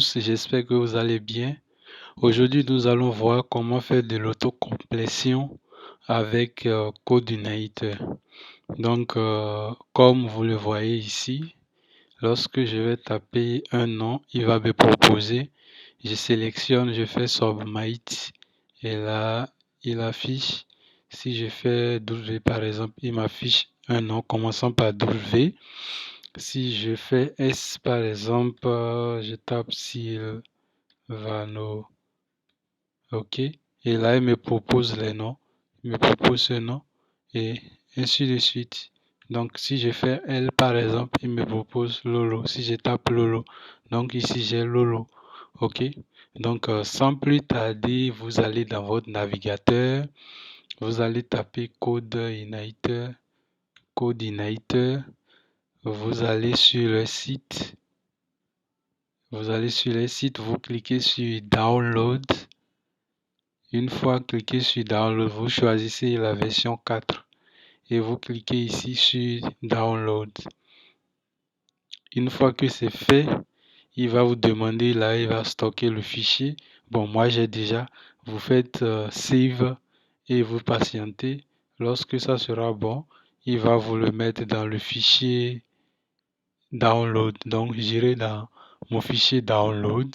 J'espère que vous allez bien. Aujourd'hui, nous allons voir comment faire de l'autocomplétion avec CodeUniter. Donc, comme vous le voyez ici, lorsque je vais taper un nom, il va me proposer. Je sélectionne, je fais Submit et là, il affiche. Si je fais W par exemple, il m'affiche un nom commençant par W. Si je fais S par exemple, je tape Sylvano, ok. Et là, il me propose les noms, il me propose ce nom et ainsi de suite. Donc, si je fais L par exemple, il me propose Lolo. Si je tape Lolo, donc ici j'ai Lolo, ok. Donc, sans plus tarder, vous allez dans votre navigateur, vous allez taper CodeUniter, vous allez sur le site. Vous allez sur le site, vous cliquez sur Download. Une fois cliqué sur Download, vous choisissez la version 4 et vous cliquez ici sur Download. Une fois que c'est fait, il va vous demander là, il va stocker le fichier. Bon, moi j'ai déjà. Vous faites Save et vous patientez. Lorsque ça sera bon, il va vous le mettre dans le fichier Download. Donc, j'irai dans mon fichier Download.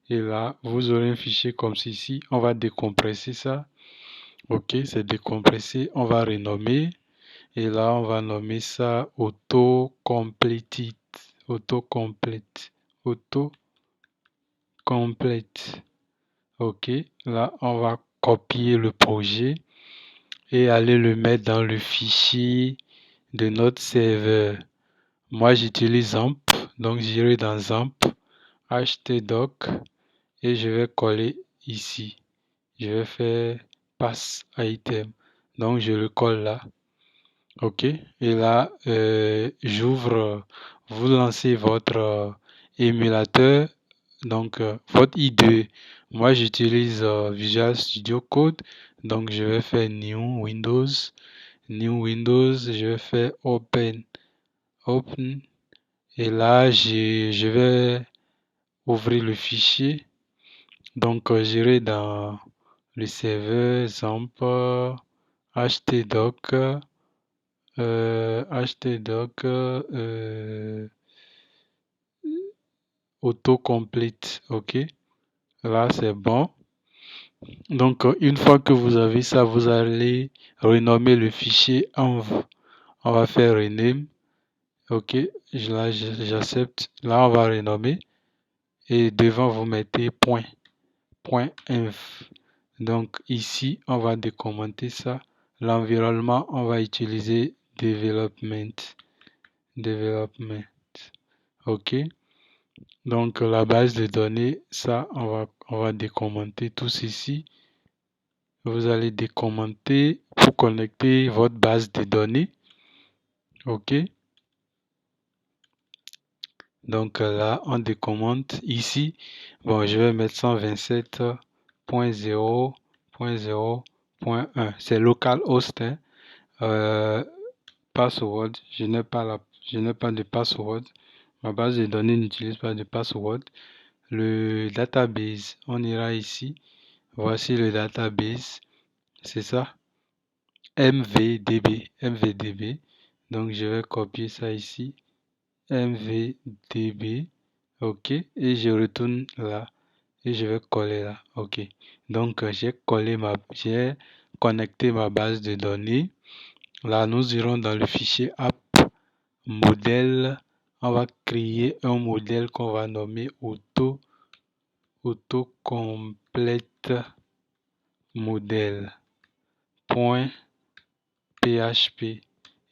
Et là, vous aurez un fichier comme ceci. On va décompresser ça. Ok, c'est décompressé. On va renommer. Et là, on va nommer ça Autocomplete. Autocomplete. Autocomplete. Ok, là, on va copier le projet et aller le mettre dans le fichier de notre serveur. Moi, j'utilise XAMPP. Donc, j'irai dans XAMPP, htdoc et je vais coller ici. Je vais faire pass item. Donc, je le colle là. OK. Et là, j'ouvre. Vous lancez votre émulateur. Donc, votre IDE. Moi, j'utilise Visual Studio Code. Donc, je vais faire New Windows. New Windows. Je vais faire Open. Open. Et là, je vais ouvrir le fichier. Donc, j'irai dans le serveur XAMPP, htdoc, htdoc, autocomplete. OK. Là, c'est bon. Donc, une fois que vous avez ça, vous allez renommer le fichier env. On va faire rename. OK. Là, j'accepte. Là, on va renommer. Et devant, vous mettez point. .env. Donc ici, on va décommenter ça. L'environnement, on va utiliser development. Development. OK. Donc la base de données, ça, on va décommenter tout ceci. Vous allez décommenter pour connecter votre base de données. OK. Donc là, on décommente ici. Bon, je vais mettre 127.0.0.1. C'est localhost. Hein. Password, je n'ai pas de password. Ma base de données n'utilise pas de password. Le database, on ira ici. Voici le database. C'est ça. MVDB. Donc je vais copier ça ici. MVDB. OK. Et je retourne là. Et je vais coller là. OK. Donc j'ai connecté ma base de données. Là, nous irons dans le fichier app modèle. On va créer un modèle qu'on va nommer autocomplete modèle .php.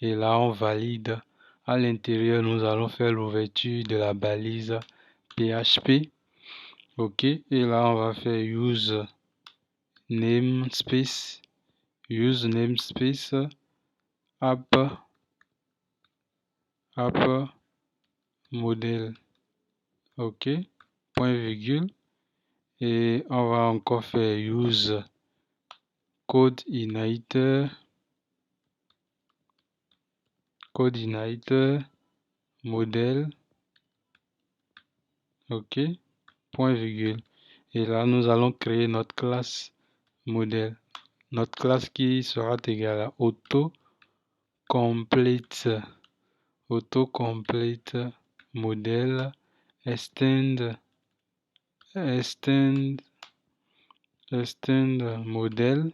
Et là, on valide. À l'intérieur, nous allons faire l'ouverture de la balise PHP. OK. Et là, on va faire use namespace. Use namespace app modèle. OK. Point virgule. Et on va encore faire use CodeUniter modèle. OK. point virgule. Et là, nous allons créer notre classe modèle. Notre classe qui sera égale à autocomplete. Autocomplete modèle extend modèle.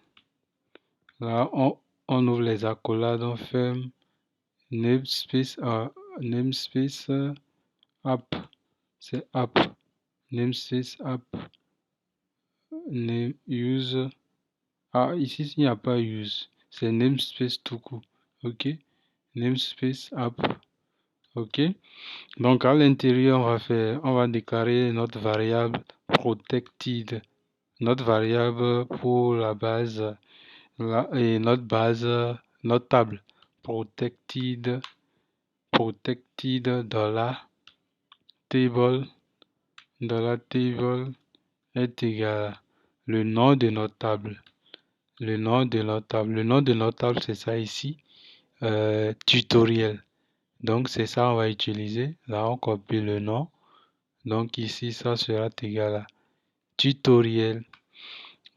Là, on ouvre les accolades, on ferme namespace app. C'est app. Namespace app. Name use. Ah, ici, il n'y a pas use. C'est namespace tout court. OK. Namespace app. OK. Donc, à l'intérieur, on va déclarer notre variable protected. Notre variable pour la base et notre table protected table est égal à le nom de notre table. Le nom de notre table, c'est ça ici. Tutoriel. Donc, c'est ça on va utiliser. Là, on copie le nom. Donc, ici, ça sera égal à tutoriel.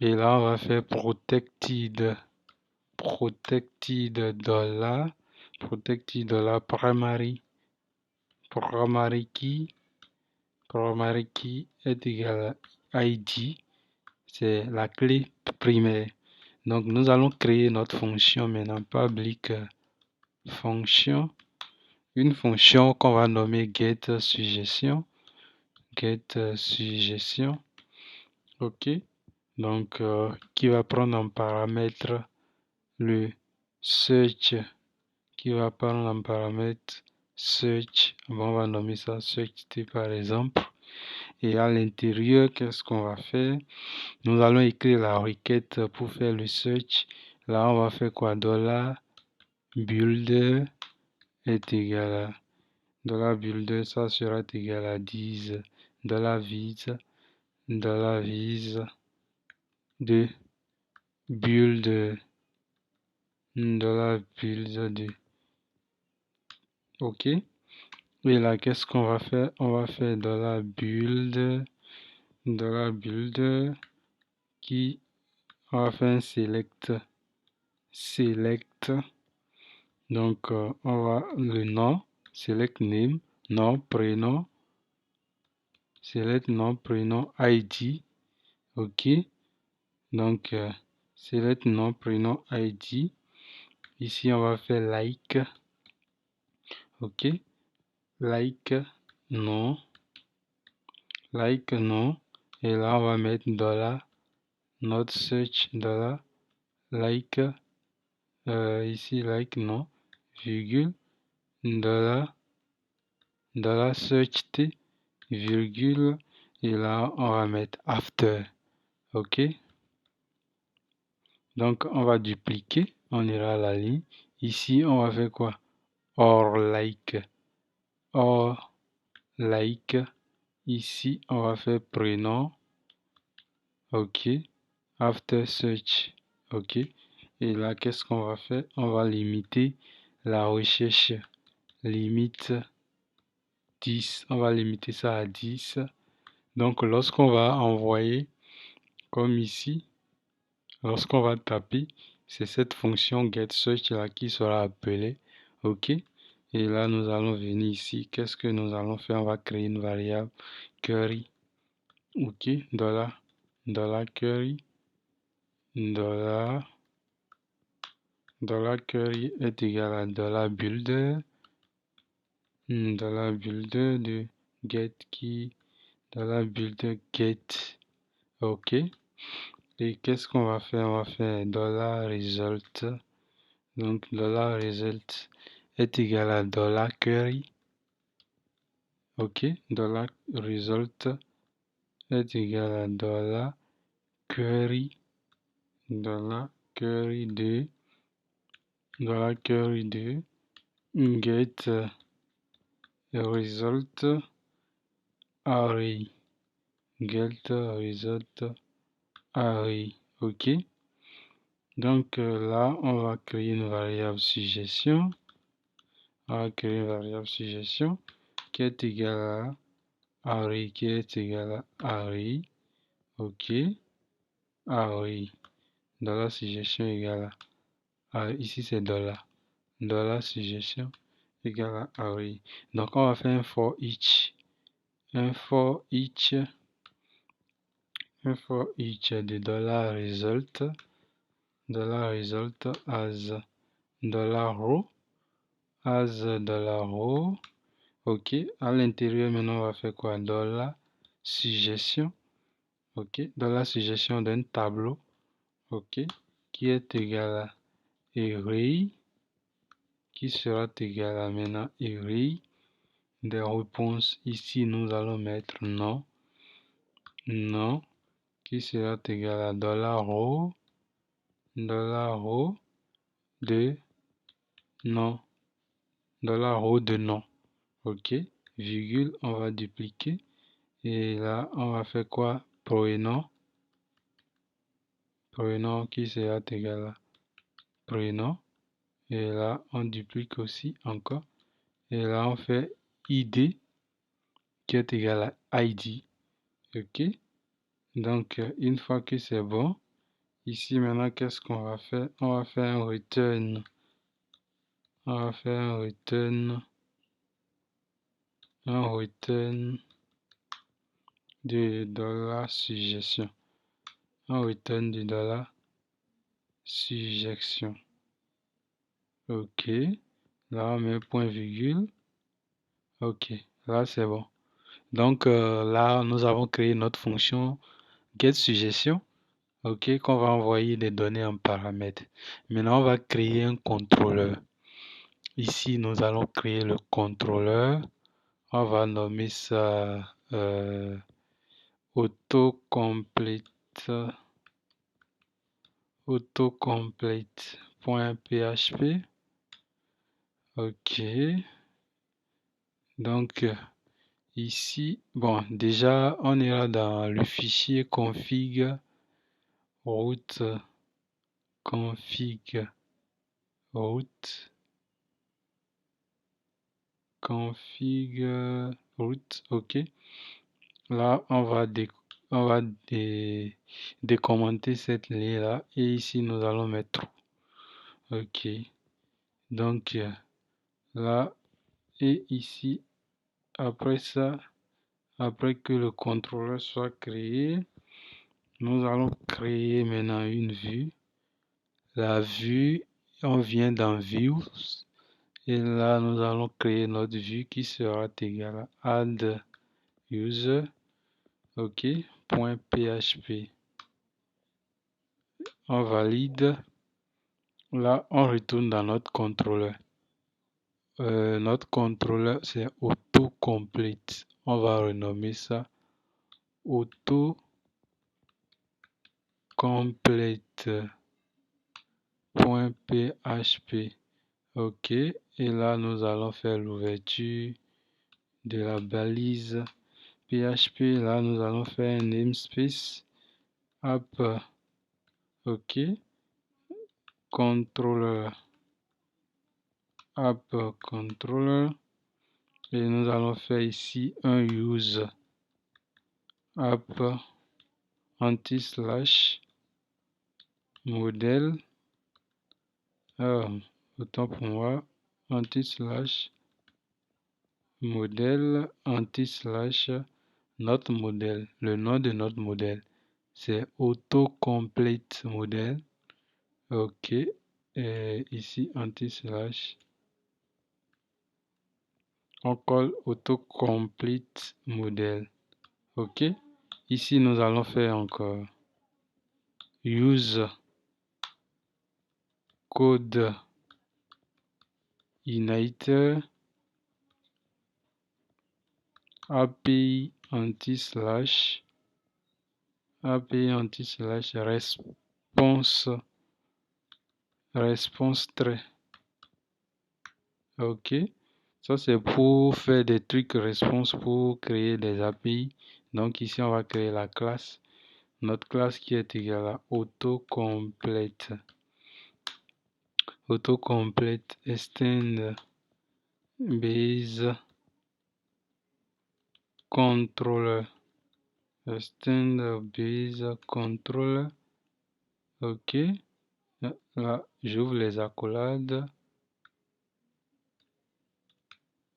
Et là, on va faire protected primary key est égal à ID. C'est la clé primaire. Donc, nous allons créer notre fonction maintenant, public fonction. Une fonction qu'on va nommer getSuggestion. OK. Donc, qui va prendre en paramètre le search. Bon, on va nommer ça search par exemple. Et à l'intérieur, qu'est-ce qu'on va faire? Nous allons écrire la requête pour faire le search. Là, on va faire quoi? $builder est égal à $builder, ça sera égal à 10 $vis de build $build. OK. Et là, qu'est-ce qu'on va faire? On va faire $build qui on va faire un select. Donc, on va le nom, select name, nom, prénom, select nom, prénom, ID. OK. Donc, select nom, prénom, ID. Ici, on va faire like. OK. Like nom. Et là, on va mettre not search like. Ici, like nom, virgule, search t, virgule, et là, on va mettre after. OK. Donc, on va dupliquer, on ira à la ligne. Ici, on va faire quoi? Or like. Ici, on va faire prénom. OK. After search. OK. Et là, qu'est-ce qu'on va faire? On va limiter la recherche. Limite 10. On va limiter ça à 10. Donc, lorsqu'on va envoyer, comme ici, lorsqu'on va taper, c'est cette fonction getSearch là qui sera appelée. OK. Et là, nous allons venir ici. Qu'est-ce que nous allons faire? On va créer une variable query. OK. $query. $query est égal à $builder. $builder de get key. $builder get. OK. Et qu'est-ce qu'on va faire? On va faire $result. Donc, $result est égal à $query. OK. $result est égal à $query. $query de get result array. Get result array. OK. Donc là, on va créer une variable suggestion. On va créer une variable suggestion qui est égale array qui est égal à array. OK. Array. Dollar suggestion égale à, ici c'est dollar. Dollar suggestion égale à array. Donc on va faire un for each. Un for each de dollar result as dollar row OK. À l'intérieur maintenant on va faire quoi? Dollar suggestion. OK. Dollar suggestion d'un tableau. OK. Qui est égal à array. Qui sera égal à maintenant array des réponses. Ici nous allons mettre non. Non. Qui sera égal à dollar row de non. Dollar row de non. OK. Virgule, on va dupliquer. Et là, on va faire quoi? Prénom. Prénom qui sera égal à prénom. Et là, on duplique aussi encore. Et là, on fait ID qui est égal à ID. OK. Donc, une fois que c'est bon, ici maintenant, qu'est-ce qu'on va faire? On va faire un return. On va faire un return de dollar suggestion. Un return de dollar suggestion. OK. Là, on met point virgule. OK. Là, c'est bon. Donc, là, nous avons créé notre fonction getSuggestion. OK. Qu'on va envoyer des données en paramètres. Maintenant, on va créer un contrôleur. Ici, nous allons créer le contrôleur. On va nommer ça autocomplete.php. OK. Donc, ici, bon, déjà, on ira dans le fichier config route. OK. Là, on va décommenter cette ligne là et ici nous allons mettre true. OK. Donc là et ici, après ça, après que le contrôleur soit créé, nous allons créer maintenant une vue. La vue, on vient dans Views et là nous allons créer notre vue qui sera égale à add user. OK. .php. On valide. Là, on retourne dans notre contrôleur. Notre contrôleur, c'est autocomplete. On va renommer ça autocomplete.php. OK. Et là, nous allons faire l'ouverture de la balise PHP. Là, nous allons faire un namespace app. OK. Controller. App controller. Et nous allons faire ici un use app anti/modèle. Autant pour moi, anti/modèle notre modèle. Le nom de notre modèle, c'est autocomplete modèle. OK. Et ici, on colle autocomplete modèle. OK. Ici, nous allons faire encore use code igniter API anti/response trait. OK. Ça, c'est pour faire des trucs response pour créer des API. Donc, ici, on va créer la classe. Notre classe qui est égale à autocomplete. Autocomplete extend base controller, standard-base controller. OK. Là, j'ouvre les accolades.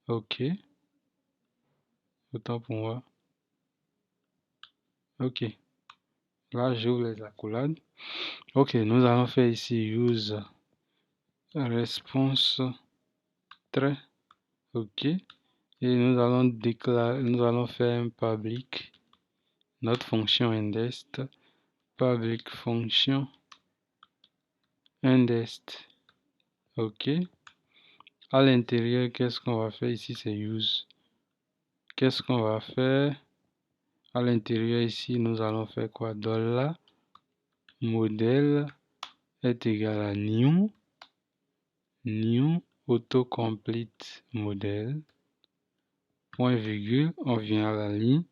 OK. Autant pour moi. OK. Là, j'ouvre les accolades. OK, nous allons faire ici use response trait. OK. Et nous allons déclarer, nous allons faire un public, notre fonction indest, public fonction indest. OK. À l'intérieur, qu'est-ce qu'on va faire ici? C'est use. Qu'est-ce qu'on va faire? À l'intérieur ici, nous allons faire quoi? Dollar modèle est égal à new autocomplete modèle, point virgule, on vient à la ligne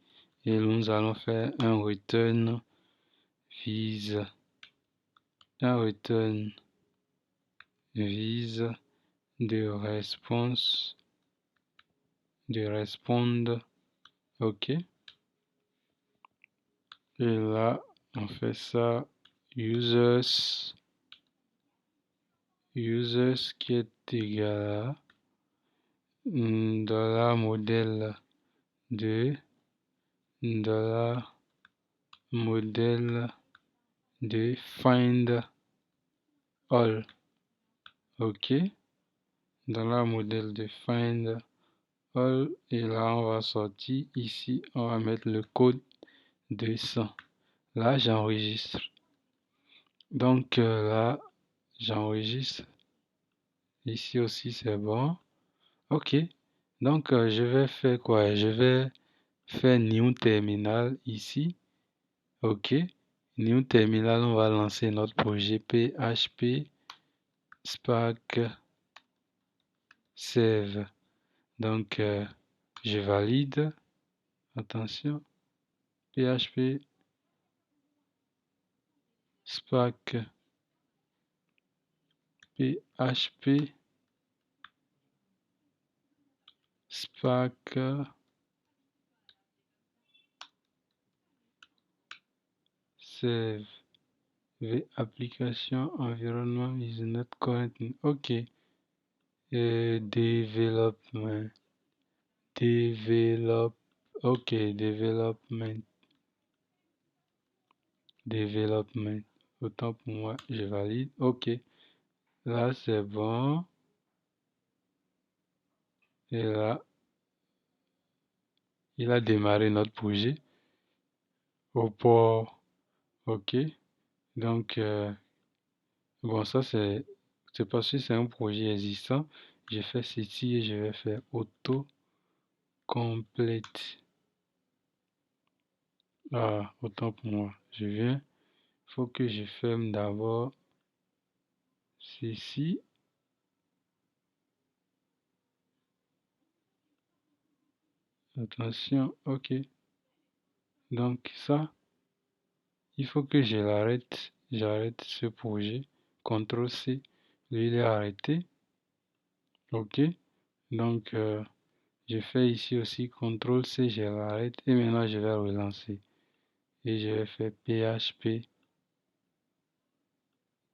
et nous allons faire un return vise, de réponse, de répondre. OK. Et là, on fait ça users qui est égal à dollar modèle de find all. OK. Dollar modèle de find all. Et là, on va sortir ici, on va mettre le code 200. Là, j'enregistre. Donc là, j'enregistre. Ici aussi, c'est bon. OK. Donc, je vais faire quoi? Je vais faire new terminal ici. OK. New terminal, on va lancer notre projet PHP Spark Save. Donc, je valide. Attention. PHP Spark Save. The application environment is not currently. OK. Development. OK. Development. Autant pour moi, je valide. OK. Là, c'est bon. Et là, il a démarré notre projet au port. OK. Donc, bon, ça, c'est parce que c'est un projet existant. Je fais ceci et je vais faire auto complète. Ah, autant pour moi. Je viens. Il faut que je ferme d'abord ceci. Attention, OK. Donc ça, il faut que je l'arrête. J'arrête ce projet. CTRL C. Lui, il est arrêté. OK. Donc, je fais ici aussi CTRL C, je l'arrête. Et maintenant, je vais relancer. Et je vais faire PHP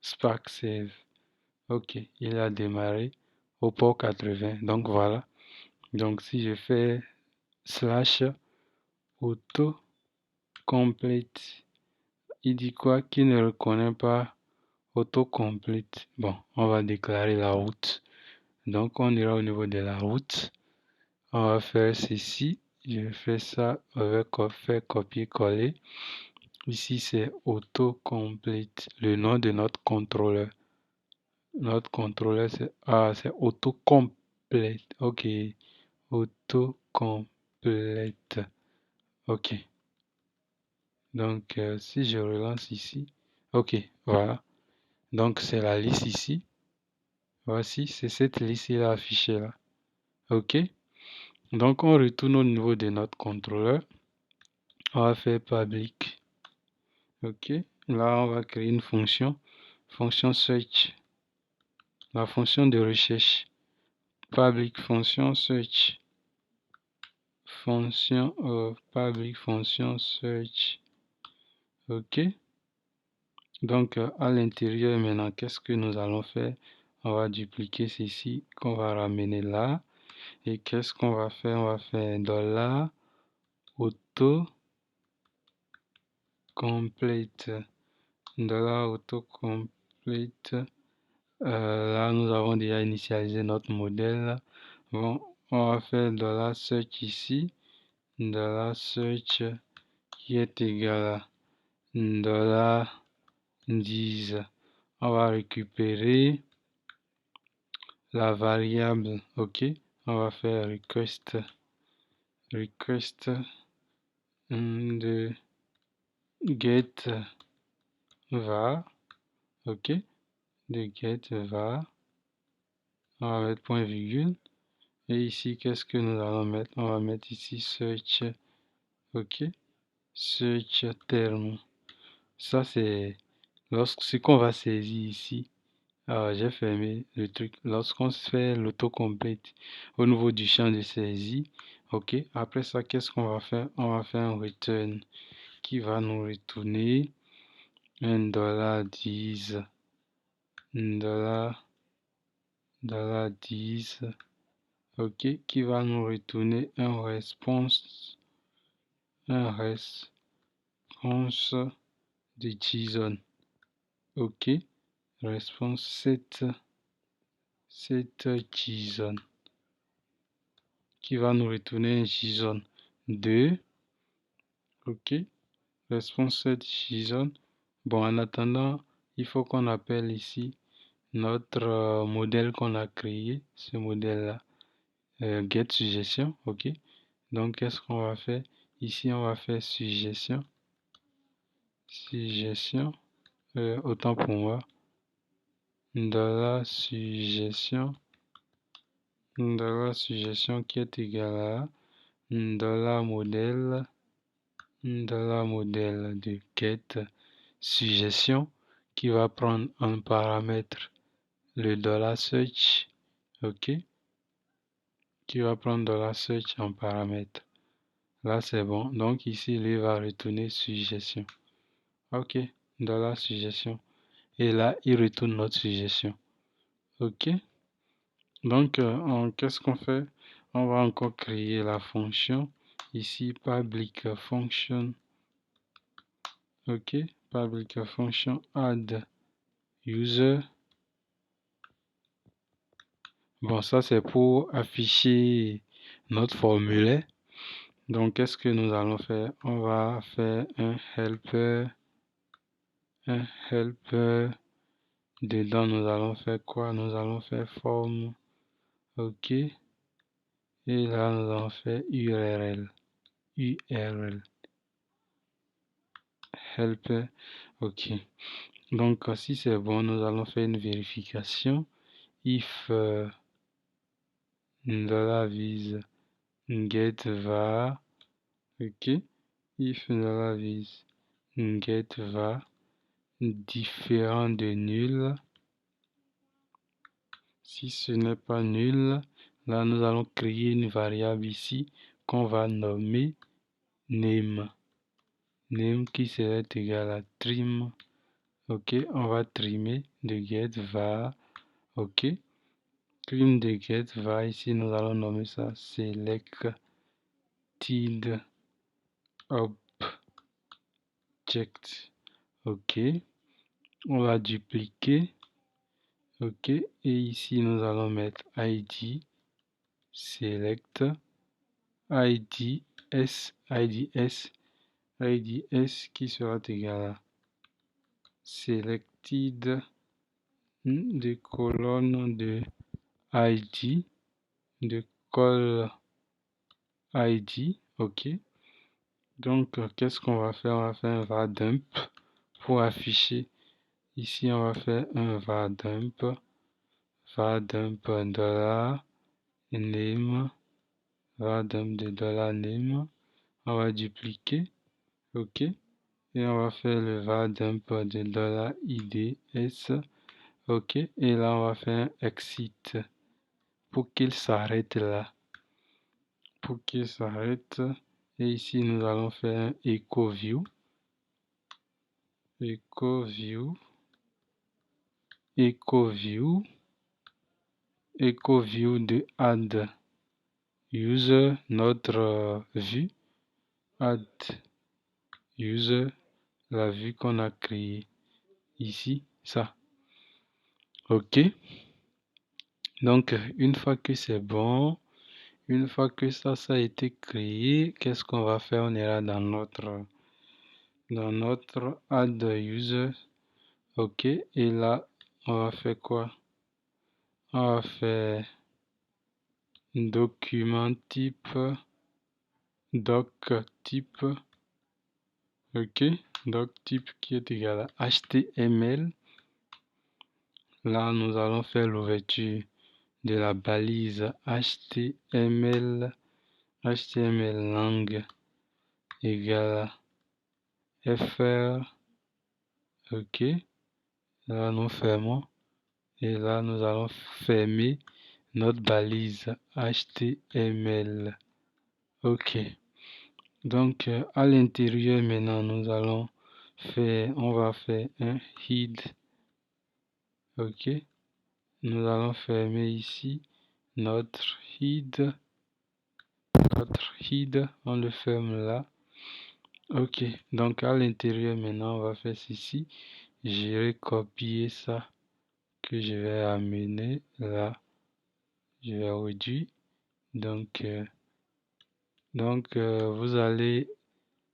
Spark Save. OK. Il a démarré au port 80. Donc, voilà. Donc, si je fais slash auto complete, il dit quoi? Qu'il ne reconnaît pas autocomplete. Bon, on va déclarer la route. Donc, on ira au niveau de la route. On va faire ceci. Je fais ça avec faire copier-coller. Ici, c'est autocomplete. Le nom de notre contrôleur. Notre contrôleur, c'est autocomplete. OK. Autocomplete. OK. Donc, si je relance ici. OK, voilà. Donc, c'est la liste ici. Voici, c'est cette liste-là affichée là. OK. Donc, on retourne au niveau de notre contrôleur. On va faire public. OK. Là, on va créer une fonction. Fonction search. La fonction de recherche. Public fonction search. public function search. OK. Donc, à l'intérieur, maintenant, qu'est-ce que nous allons faire? On va dupliquer ceci qu'on va ramener là. Et qu'est-ce qu'on va faire? On va faire $ auto complete. Auto complete. Là, nous avons déjà initialisé notre modèle. Bon, on va faire $search ici. $search qui est égal à $10. On va récupérer la variable. OK. On va faire request de get var. OK. De get var. On va mettre point virgule. Et ici, qu'est-ce que nous allons mettre? On va mettre ici search. OK. Search terme. Ça, c'est ce qu'on va saisir ici. Alors, j'ai fermé le truc. Lorsqu'on fait l'autocomplete au niveau du champ de saisie, OK. Après ça, qu'est-ce qu'on va faire? On va faire un return qui va nous retourner un $10. $10. OK. Qui va nous retourner un response de JSON. OK. Response set JSON. Qui va nous retourner un JSON 2. OK. Response set JSON. Bon, en attendant, il faut qu'on appelle ici notre modèle qu'on a créé, ce modèle-là, get suggestion. OK. Donc, qu'est-ce qu'on va faire? Ici, on va faire suggestion. Autant pour moi. Suggestion qui est égal à $modèle de get suggestion qui va prendre en paramètre le $search. OK. Qui va prendre $search en paramètre. Là, c'est bon. Donc, ici, il va retourner suggestion. OK. $suggestion. Et là, il retourne notre suggestion. OK. Donc, qu'est-ce qu'on fait? On va encore créer la fonction. Ici, public function. OK. Public function add user. Bon, ça, c'est pour afficher notre formulaire. Donc, qu'est-ce que nous allons faire? On va faire un helper. Dedans, nous allons faire quoi? Nous allons faire form. OK. Et là, nous allons faire URL. Helper. OK. Donc, si c'est bon, nous allons faire une vérification. If $vis get var. OK. If $vis get var différent de nul. Si ce n'est pas nul, là nous allons créer une variable ici qu'on va nommer name. Name qui serait égal à trim. OK, on va trimer de get var. OK. Trim de get var, ici nous allons nommer ça selected object. OK. On va dupliquer. OK. Et ici nous allons mettre id select ids qui sera égal à selected de colonne de id de call id. OK. Donc, qu'est-ce qu'on va faire? On va faire un var dump pour afficher. Ici, on va faire un var dump $name, var dump de $name. On va dupliquer. OK. Et on va faire le var dump de $ids. OK. Et là, on va faire un exit pour qu'il s'arrête là. pour qu'il s'arrête. Et ici, nous allons faire un Echo View. Echo View. Echo View. Echo View de Add User, notre vue. Add User, la vue qu'on a créée ici, ça. OK. Donc, une fois que c'est bon, une fois que ça a été créé, qu'est-ce qu'on va faire? On ira dans notre Add User. OK. Et là, on va faire quoi? On va faire document type, doc type. OK. Doc type qui est égal à HTML. Là, nous allons faire l'ouverture de la balise HTML langue égale à fr. OK. Là, nous fermons. Et là, nous allons fermer notre balise HTML. OK. Donc, à l'intérieur, maintenant, on va faire un head. OK. Nous allons fermer ici notre head. On le ferme là. OK. Donc, à l'intérieur, maintenant, on va faire ceci. Je vais copier ça que je vais amener là. Je vais réduire. Donc, vous allez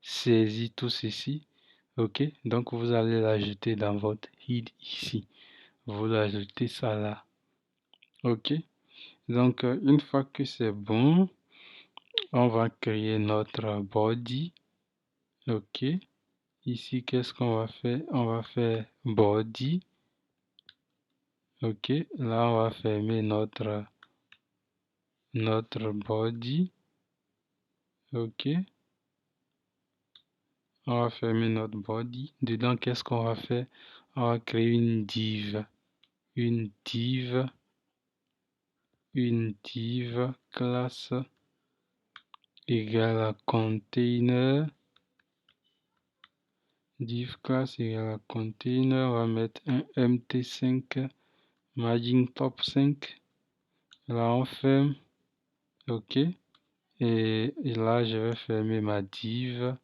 saisir tout ceci. OK. Donc, vous allez l'ajouter dans votre head ici. Vous ajoutez ça là. OK. Donc, une fois que c'est bon, on va créer notre body. OK. Ici, qu'est-ce qu'on va faire? On va faire body. OK. Là, on va fermer notre body. OK. On va fermer notre body. Dedans, qu'est-ce qu'on va faire? On va créer une div. Une div classe égale à container. Div class égale à container. On va mettre un mt5 margin top 5. Là, on ferme. OK. Et là, je vais fermer ma div.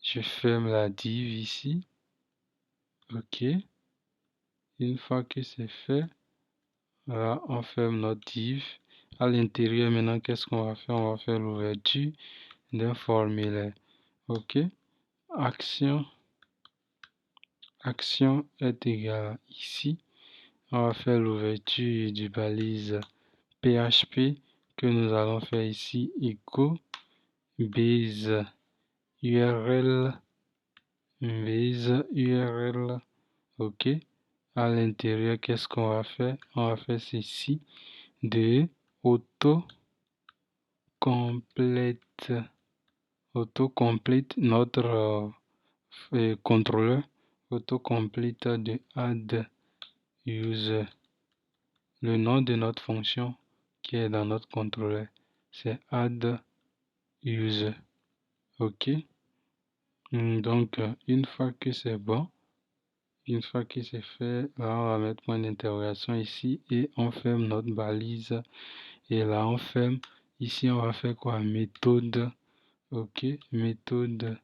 Je ferme la div ici. OK. Une fois que c'est fait, là, on ferme notre div. À l'intérieur, maintenant, qu'est-ce qu'on va faire? On va faire l'ouverture d'un formulaire. OK. Action est égale à ici. On va faire l'ouverture du balise PHP que nous allons faire ici. Echo base URL. OK. À l'intérieur, qu'est-ce qu'on va faire? On va faire ceci de auto-complete notre contrôleur autocomplete de add user. Le nom de notre fonction qui est dans notre contrôleur, c'est add user. OK. Donc, une fois que c'est bon, une fois que c'est fait, là, on va mettre point d'interrogation ici et on ferme notre balise. Et là, on ferme. Ici, on va faire quoi? Méthode. OK. Méthode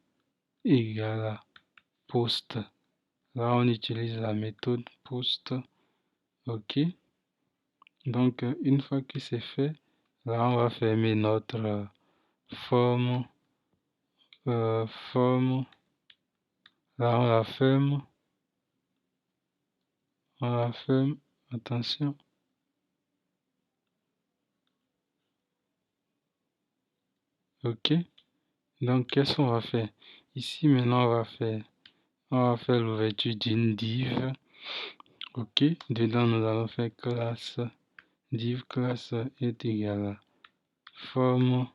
égale à post. Là, on utilise la méthode post. OK. Donc, une fois que c'est fait, là, on va fermer notre forme. Forme. Là, on la ferme. Attention. OK. Donc, qu'est-ce qu'on va faire? Ici, maintenant, on va faire l'ouverture d'une div. OK. Dedans, nous allons faire classe. Div class est égal à forme-row.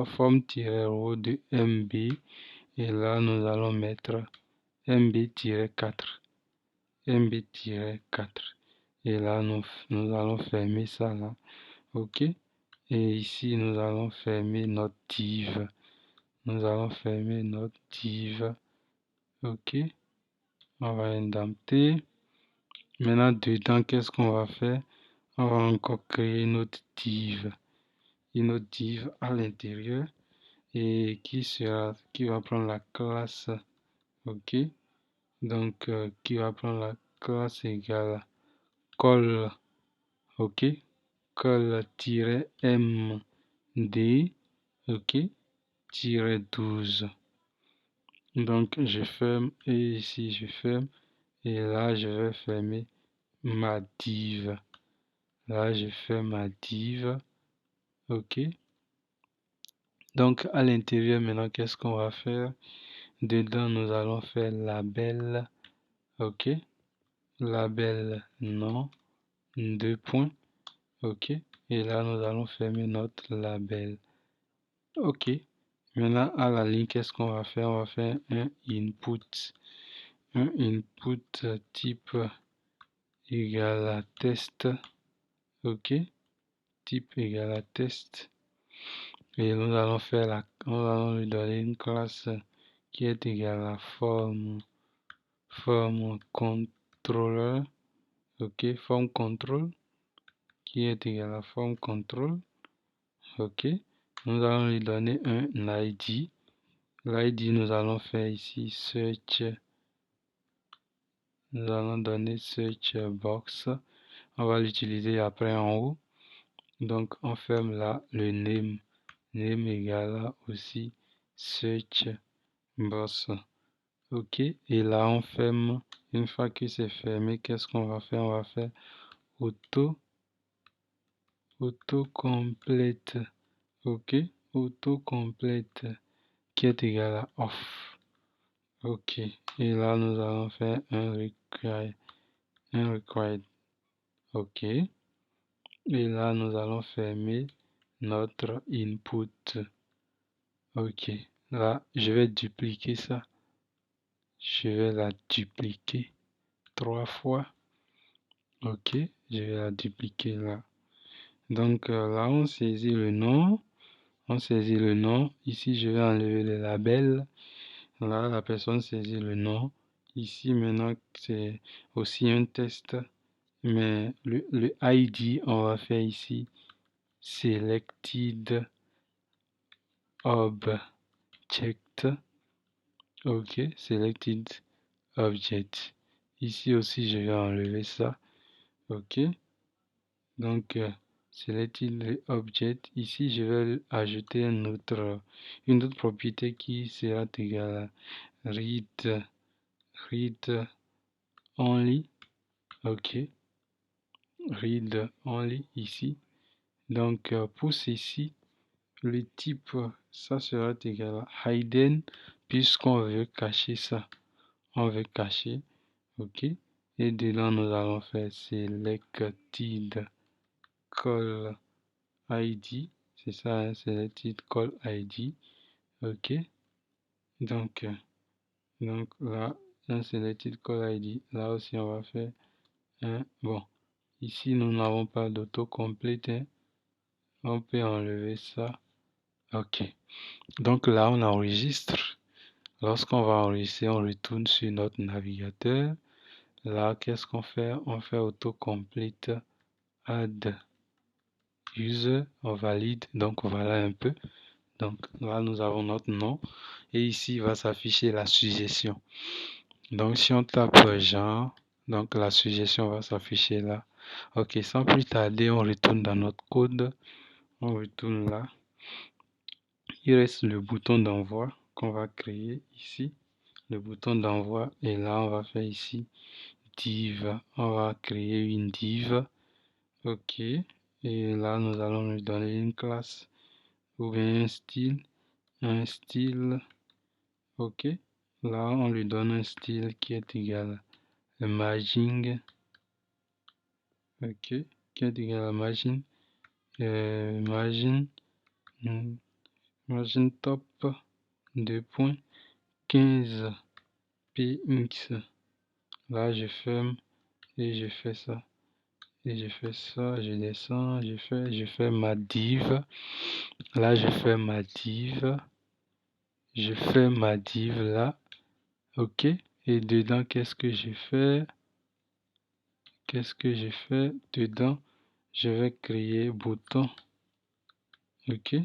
Forme-row de MB. Et là, nous allons mettre MB-4. MB-4. Et là, nous allons fermer ça là. OK. Et ici, nous allons fermer notre div. Nous allons fermer notre div. OK. On va indenter. Maintenant, dedans, qu'est-ce qu'on va faire? On va encore créer une autre div. Une autre div à l'intérieur. Et qui va prendre la classe. OK. Donc, qui va prendre la classe égale col. OK. Col-md. OK. 12. Donc, je ferme et ici, je ferme. Et là, je vais fermer ma div. Là, je ferme ma div. OK. Donc, à l'intérieur, maintenant, qu'est-ce qu'on va faire? Dedans, nous allons faire label. OK. Label non. 2 points. OK. Et là, nous allons fermer notre label. OK. Maintenant, à la ligne, qu'est-ce qu'on va faire? On va faire un input. Un input type égal à test. OK. Type égal à test. Et nous allons nous allons lui donner une classe qui est égale à forme controller. OK. Forme control qui est égal à forme control. OK. Nous allons lui donner un ID. L'ID, nous allons faire ici search. Nous allons donner search box. On va l'utiliser après en haut. Donc, on ferme là le name. Name égale à aussi search box. OK. Et là, on ferme. Une fois que c'est fermé, qu'est-ce qu'on va faire? On va faire auto-complete. OK. Auto-complete qui est égal à off. OK. Et là, nous allons faire un required. OK. Et là, nous allons fermer notre input. OK. Là, je vais dupliquer ça. Je vais la dupliquer 3 fois. OK. Je vais la dupliquer là. Donc là, on saisit le nom. On saisit le nom. Ici, je vais enlever le label. Là, la personne saisit le nom. Ici, maintenant, c'est aussi un test. Mais le ID, on va faire ici selected object. OK, selected object. Ici aussi, je vais enlever ça. OK. Donc, selected object. Ici, je vais ajouter une autre propriété qui sera égale à read only. OK. Read only ici. Donc, pour ceci, le type, ça sera égal à hidden, puisqu'on veut cacher ça. On veut cacher. OK. Et dedans, nous allons faire selected call ID. C'est ça, hein, selected call ID. OK. Donc là, un selected call ID. Là aussi, on va faire un. Bon, ici, nous n'avons pas d'autocomplete. Hein. On peut enlever ça. OK. Donc là, on enregistre. Lorsqu'on va enregistrer, on retourne sur notre navigateur. Là, qu'est-ce qu'on fait? On fait autocomplete add user. On valide. Donc voilà un peu. Donc là, nous avons notre nom. Et ici, il va s'afficher la suggestion. Donc si on tape genre, donc la suggestion va s'afficher là. OK, sans plus tarder, on retourne dans notre code. On retourne là. Il reste le bouton d'envoi qu'on va créer ici. Le bouton d'envoi et là on va faire ici div. On va créer une div. OK. Et là nous allons lui donner une classe ou bien un style. Un style. OK. Là on lui donne un style qui est égal à margin. OK. Qui est égal à margin. Margin. Margin top 2 points 15 px. Là je ferme et je fais ça. et je fais ça, je descends, je fais ma div. Là, je fais ma div. Je fais ma div là. OK. Et dedans, qu'est-ce que j'ai fait? Qu'est-ce que j'ai fait dedans? Je vais créer bouton. OK.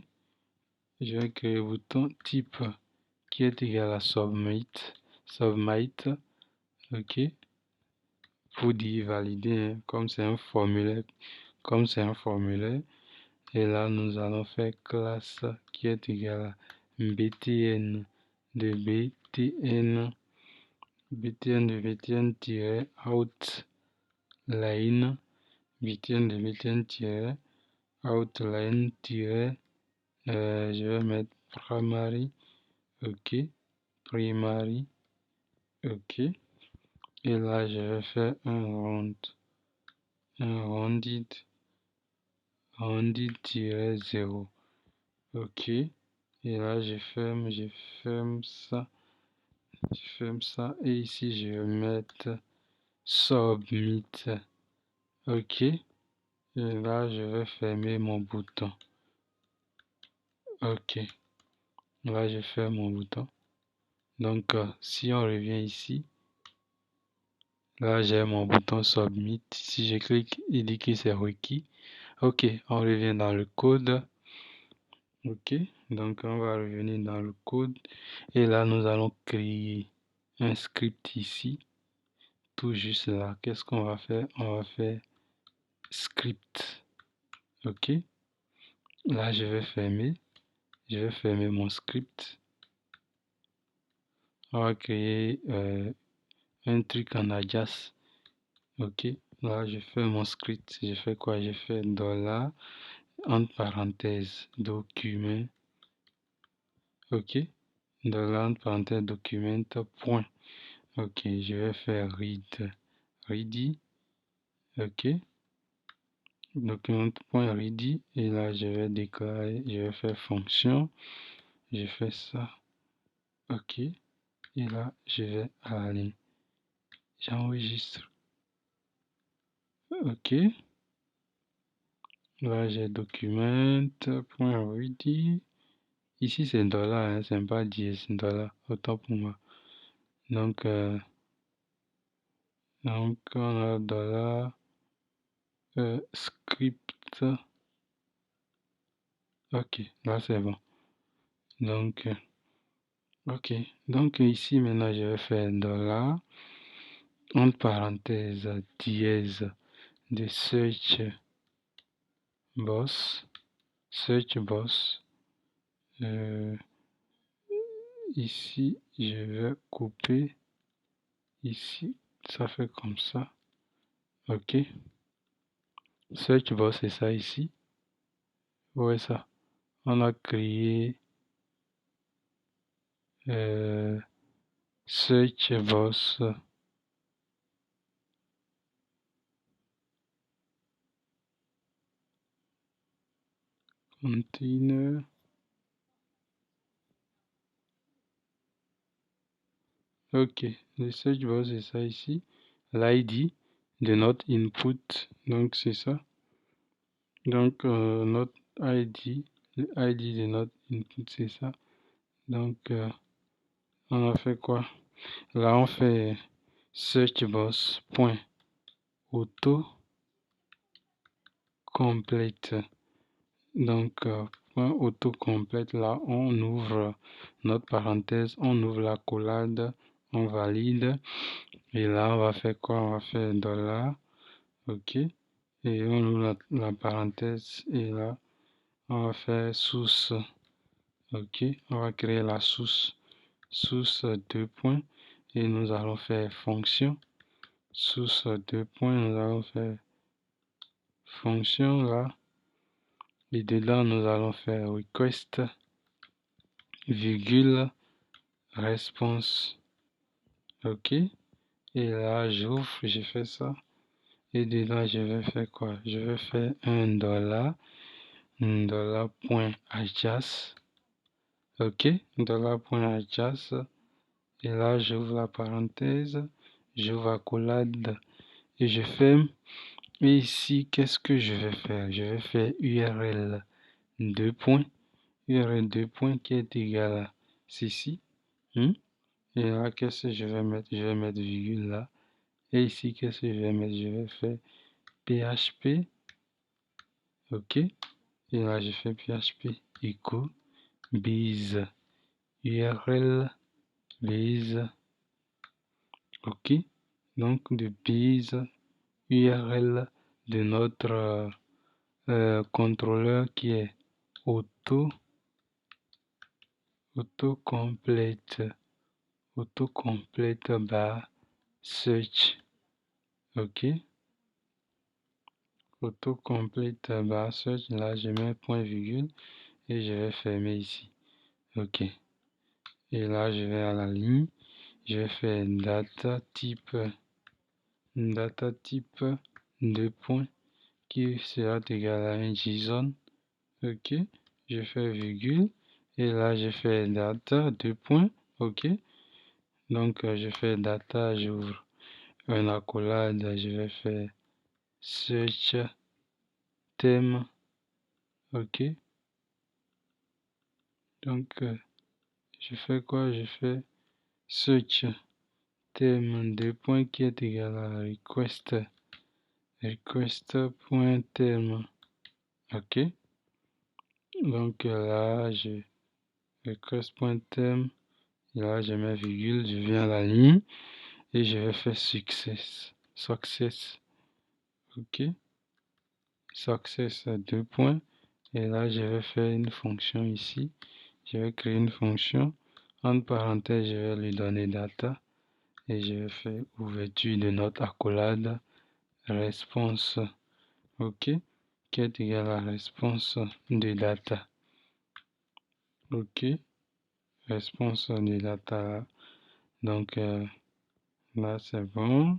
Je vais créer bouton type qui est égal à submit. Submit. OK. Pour dire valider, hein, comme c'est un formulaire. Comme c'est un formulaire. Et là, nous allons faire classe qui est égal à btn de btn. btn de btn-outline. btn de btn-outline. Je vais mettre primary. OK. Primary. OK. Et là, je vais faire un rounded-0. OK. Et là, je ferme ça. Je ferme ça. Et ici, je vais mettre submit. OK. Et là, je vais fermer mon bouton. OK. Là, je ferme mon bouton. Donc, si on revient ici, là, j'ai mon bouton submit. Si je clique, il dit que c'est requis. OK, on revient dans le code. OK, donc on va revenir dans le code. Et là, nous allons créer un script ici. Tout juste là. Qu'est-ce qu'on va faire? On va faire script. OK. Là, je vais fermer. Je vais fermer mon script. On va créer un truc en Ajax. OK. Là, je fais mon script. Je fais quoi? Je fais dollar entre parenthèses document. OK. Dollar entre parenthèses document point. OK. Je vais faire ready. OK. Document.ready. Et là, je vais déclarer. Je vais faire fonction. Je fais ça. OK. Et là, je vais à la ligne. J'enregistre. OK. Là, j'ai document.ready. Ici, c'est dollar, hein, c'est pas dièse, dollar. Autant pour moi. Donc, on a dollar script. OK, là, c'est bon. Donc, OK. Donc, ici, maintenant, je vais faire dollar entre parenthèses dièse de search boss. Ici, je vais couper. Ici, ça fait comme ça. OK. Search boss, c'est ça ici. Ouais, ça. On a créé search boss. Container. OK. Le search boss, c'est ça ici. L'ID de notre input. Donc, c'est ça. Donc, notre ID, le ID de notre input, c'est ça. Donc, on a fait quoi? Là, on fait searchbox.auto complète. Donc, point auto complète, là, on ouvre notre parenthèse, on ouvre la collade, on valide. Et là, on va faire quoi? On va faire dollar. OK. Et on ouvre la parenthèse. Et là, on va faire source. OK. On va créer la source. Source 2 points. Et nous allons faire fonction. Source 2 points. Nous allons faire fonction là. Et dedans, nous allons faire request, virgule, response. OK. Et là, j'ouvre, j'ai fait ça. Et dedans, je vais faire quoi? Je vais faire un dollar point adjust. OK. Dollar point adjust. Et là, j'ouvre la parenthèse. J'ouvre la collade. Et je ferme. Et ici, qu'est-ce que je vais faire? Je vais faire URL 2 points, URL 2 points qui est égal à ceci. Et là, qu'est-ce que je vais mettre? Je vais mettre virgule là. Et ici, qu'est-ce que je vais mettre? Je vais faire PHP. OK. Et là, je fais PHP echo base URL base. OK. Donc, de base URL de notre contrôleur qui est autocomplete bar search. OK. Autocomplete bar search. Là, je mets point virgule et je vais fermer ici. OK. Et là, je vais à la ligne. Je vais faire data type 2 points qui sera égal à un JSON. OK. Je fais virgule. Et là, je fais data 2 points. OK. Donc, je fais data, j'ouvre un accolade, je vais faire search thème. OK. Donc, je fais quoi? Je fais search thème 2 points qui est égal à request.thème. OK. Donc, là, je request.thème. Et là, je mets virgule, je viens à la ligne et je vais faire success. OK. Success 2 points. Et là, je vais faire une fonction ici. Je vais créer une fonction. Entre parenthèses, je vais lui donner data. Et je vais faire ouverture de notre accolade response. OK. Qui est égal à response de data. OK. Response de data. Donc, là, c'est bon.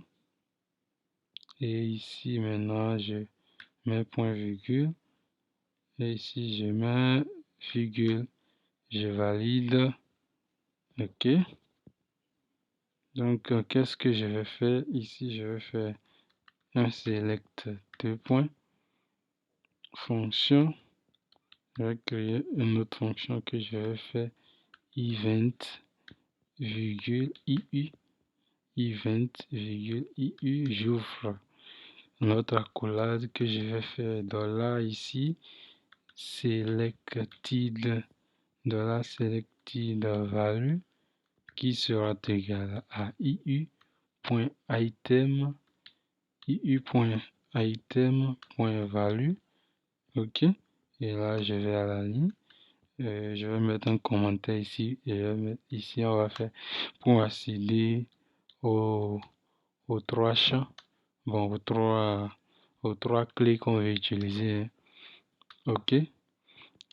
Et ici, maintenant, je mets point virgule. Et ici, je mets virgule. Je valide. OK. Donc, qu'est-ce que je vais faire? Ici, je vais faire un select 2 points. Fonction. Je vais créer une autre fonction que je vais faire event, virgule, IU. Event, virgule, IU. J'ouvre notre accolade que je vais faire dollar ici. Selected, dollar selected value qui sera égal à iu.item, iu.item.value. OK. Et là, je vais à la ligne. Je vais mettre un commentaire ici. Et je vais mettre ici, on va faire pour accéder aux 3 champs. Bon, aux trois clés qu'on va utiliser. OK.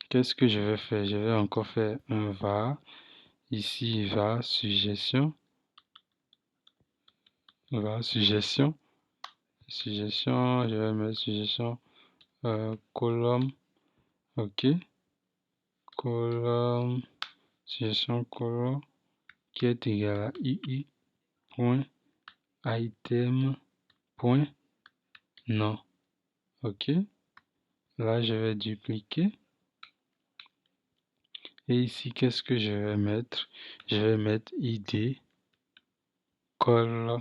Qu'est-ce que je vais faire? Je vais encore faire un var. Ici, var suggestion. Var suggestion. Suggestion, je vais mettre suggestion colonne. OK. Colonne. Suggestion colonne qui est égal à ii.item.non. OK. Là, je vais dupliquer. Et ici, qu'est-ce que je vais mettre? Je vais mettre id column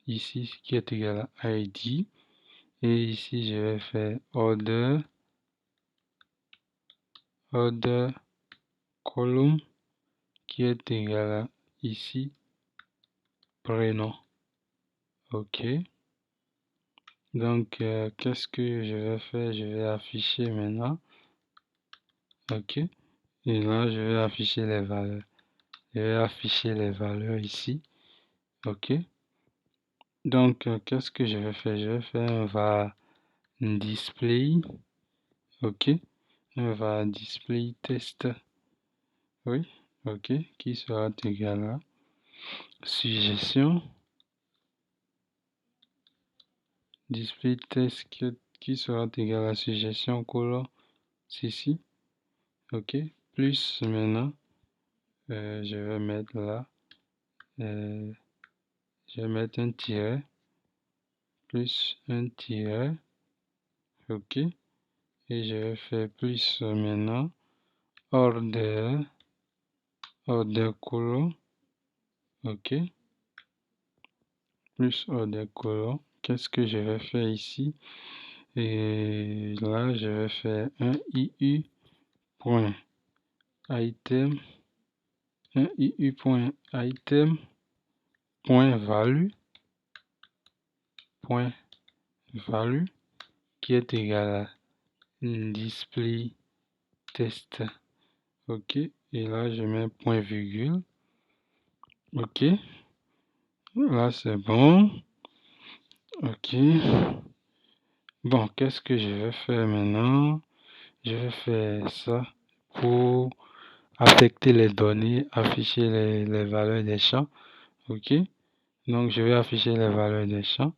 ici qui est égal à id. Et ici, je vais faire order column qui est égal à ici prénom. OK. Donc, qu'est-ce que je vais faire? Je vais afficher maintenant. OK. Et là, je vais afficher les valeurs. Je vais afficher les valeurs ici. OK. Donc, qu'est-ce que je vais faire? Je vais faire un var display. OK. Un var display test. Oui. OK. Qui sera égal à suggestion. Display test qui sera égal à suggestion colon ceci. OK. Plus maintenant, je vais mettre là. Je Je vais mettre un tiret, plus un tiret, ok. Et je vais faire plus maintenant, order colon, ok. Plus order colon. Qu'est-ce que je vais faire ici? Et là, je vais faire un IU point item, un IU point item point value qui est égal à display test. Ok. Et là, je mets point virgule. Ok. Là, c'est bon. Ok. Bon, qu'est-ce que je vais faire maintenant? Je vais faire ça pour affecter les données, afficher les valeurs des champs. Ok. Donc, je vais afficher les valeurs des champs.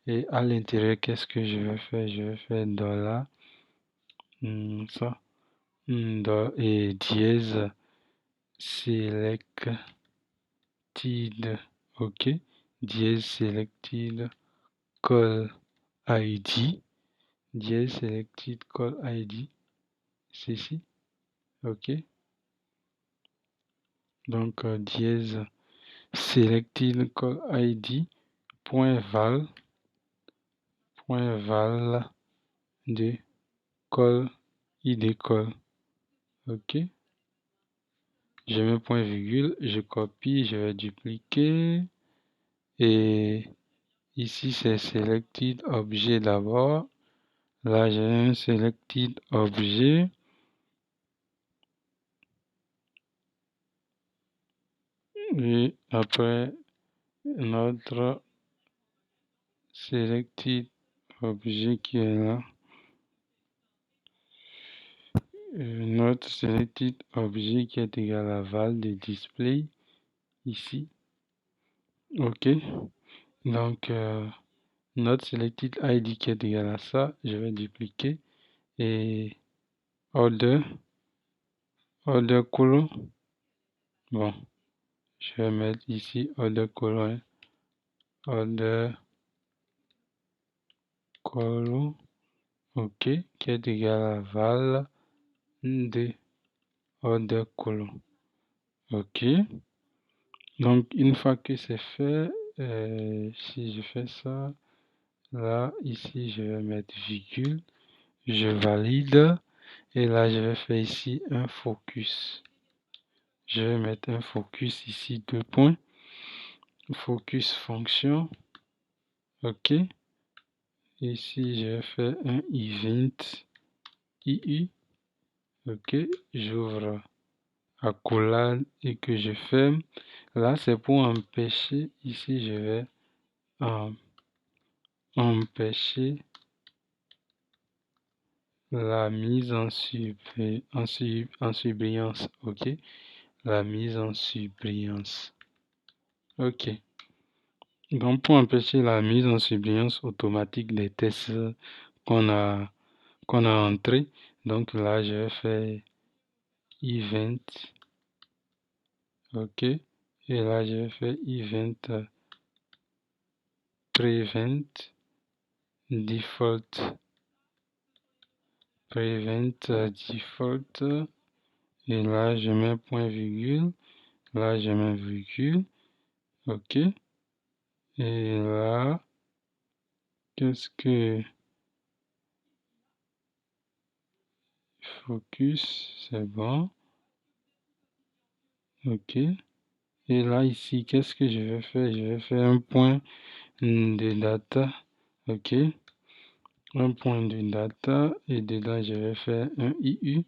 Et à l'intérieur, qu'est-ce que je vais faire? Je vais faire dollar, ça, et dièse selected, ok, dièse selected call ID, dièse selected call ID, c'est ici, ok. Donc, dièse selected call ID point val de call id call, ok. Je mets point virgule, je copie, je vais dupliquer et ici c'est selected objet d'abord. Là j'ai un selected objet et après notre selected objet qui est là. Notre selected objet qui est égal à val de display ici. Ok. Donc notre selected ID qui est égal à ça, je vais dupliquer et order colon. Bon, je vais mettre ici order colon, order colon, ok, qui est égal à val de order colon. Ok. Donc une fois que c'est fait, si je fais ça, là, ici, je vais mettre virgule, je valide, et là, je vais faire ici un focus. Je vais mettre un focus ici, 2 points, focus fonction, ok. Ici, je vais faire un event IU, ok. J'ouvre accolade et que je ferme. Là, c'est pour empêcher, ici, je vais empêcher la mise en surbrillance, ok. La mise en surbrillance, ok. Donc pour empêcher la mise en surbrillance automatique des tests qu'on a entrés, donc là je vais faire event, ok. Et là je vais faire event prevent default, default, et là je mets point virgule, là je mets virgule, ok. Et là, qu'est-ce que focus, c'est bon, ok. Et là ici, qu'est-ce que je vais faire? Je vais faire un point de data, ok. Un point de data et dedans je vais faire un IU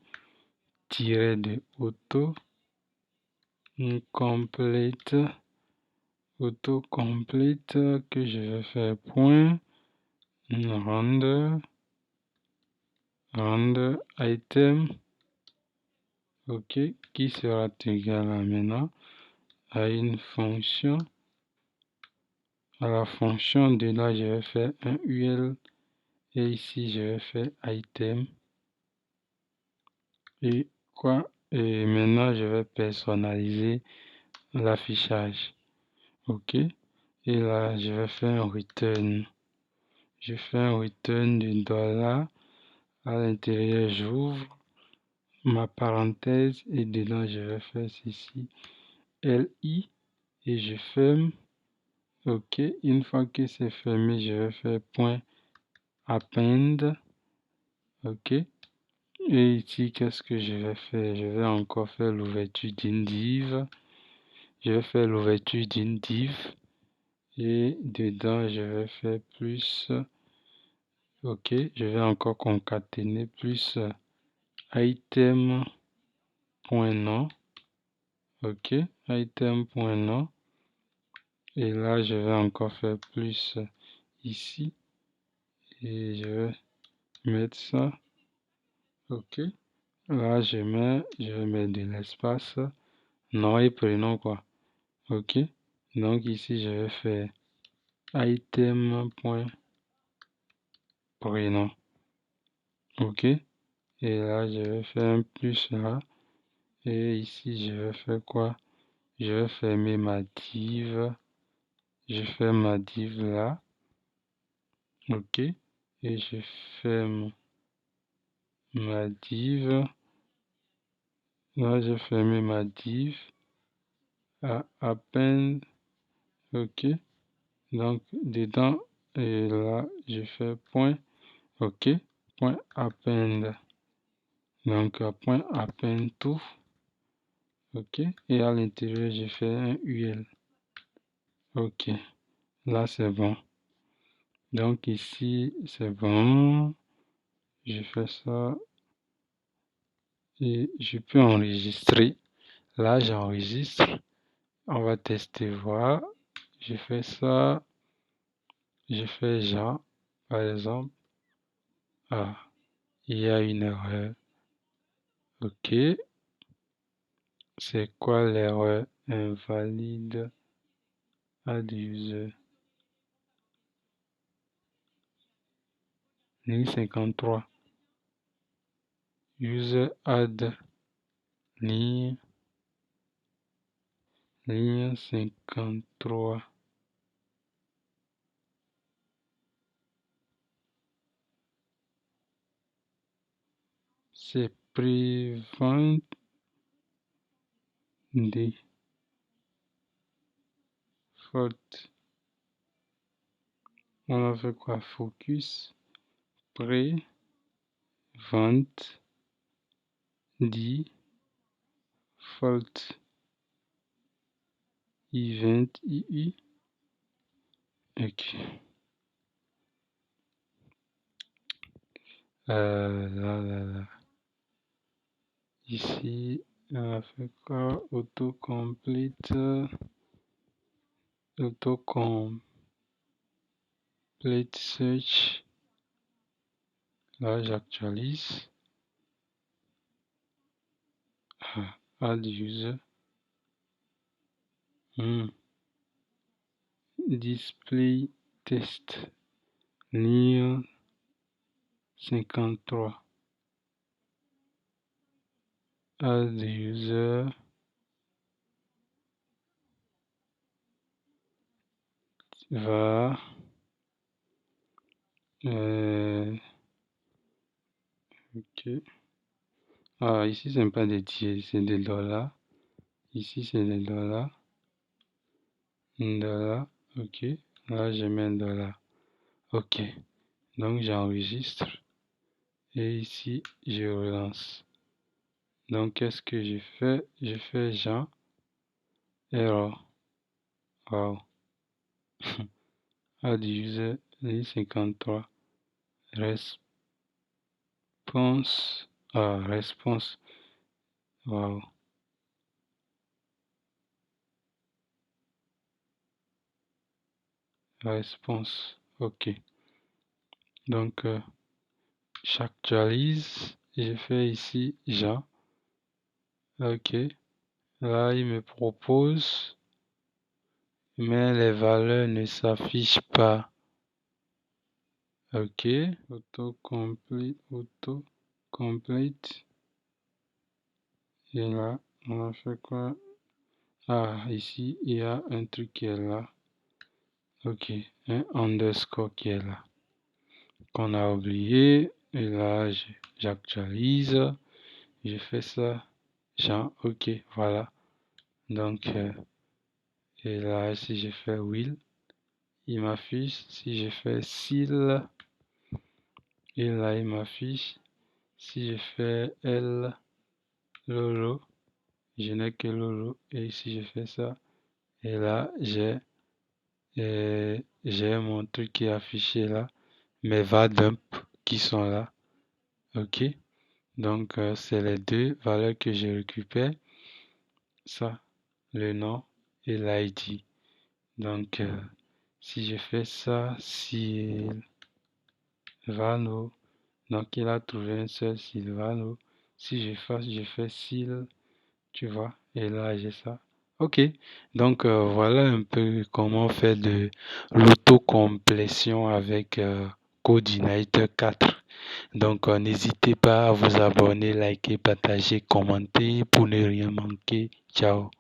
tiré de auto complete, que je vais faire point render item, ok, qui sera égal à maintenant à une fonction, à la fonction de là je vais faire un UL et ici je vais faire item et quoi, et maintenant je vais personnaliser l'affichage, ok. Et là, je vais faire un return. Je fais un return de $. À l'intérieur, j'ouvre ma parenthèse et dedans, je vais faire ceci. LI et je ferme. OK. Une fois que c'est fermé, je vais faire point append. OK. Et ici, qu'est-ce que je vais faire? Je vais encore faire l'ouverture d'une div. Je vais faire l'ouverture d'une div. Et dedans, je vais faire plus. OK. Je vais encore concaténer plus item.nom. OK. Item.nom. Et là, je vais encore faire plus ici. Et je vais mettre ça. OK. Là, je vais mettre de l'espace. Nom et prénom, quoi. OK. Donc ici, je vais faire item.prénom. OK. Et là, je vais faire un plus là. Et ici, je vais faire quoi? Je vais fermer ma div. Je ferme ma div là. OK. Et je ferme ma div. Là, j'ai fermé ma div. À peine. OK. Donc, dedans, et là, je fais point. OK. Point append. Donc, point append tout. OK. Et à l'intérieur, je fais un UL. OK. Là, c'est bon. Donc, ici, c'est bon. Je fais ça. Et je peux enregistrer. Là, j'enregistre. On va tester, voir. Je fais ça. Je fais Jean, par exemple. Ah, il y a une erreur. OK. C'est quoi l'erreur? Invalide add user. Ligne 53. User add ligne 53. C'est prevent default. On a fait quoi? Focus prevent default event II. OK. Là. Ici, on a fait quoi? Autocomplete. Autocomplete search. Là, j'actualise. Add user. Display test. Ligne 53. Add user. Va. OK. Ah, ici, c'est pas des tiers, c'est des $. Ici, c'est des $. $. OK. Là, je mets $. OK. Donc, j'enregistre. Et ici, je relance. Donc, qu'est-ce que je fais? Je fais Jean. Error. Wow. Add user, ligne 53. Réponse. Ah, réponse. Wow. Réponse. OK. Donc, j'actualise. Je fais ici Jean. OK. Là, il me propose, mais les valeurs ne s'affichent pas. OK. Autocomplete. Et là, on a fait quoi? Ah, ici, il y a un truc qui est là. Ok, un underscore qui est là, qu'on a oublié. Et là, j'actualise. Je fais ça. Genre, ok, voilà. Donc, et là, si je fais will, il m'affiche. Si je fais s'il, et là, il m'affiche. Si je fais L, Lolo, je n'ai que Lolo. Et si je fais ça, et là, j'ai mon truc qui est affiché là, mes va-dump qui sont là. Ok. Donc, c'est les deux valeurs que je récupère. Ça, le nom et l'ID. Donc, si je fais ça, Sylvano, donc il a trouvé un seul Sylvano. Si je fais Syl, tu vois, et là j'ai ça. Ok, donc voilà un peu comment faire de l'autocomplétion avec Codeigniter 4. Donc n'hésitez pas à vous abonner, liker, partager, commenter pour ne rien manquer. Ciao.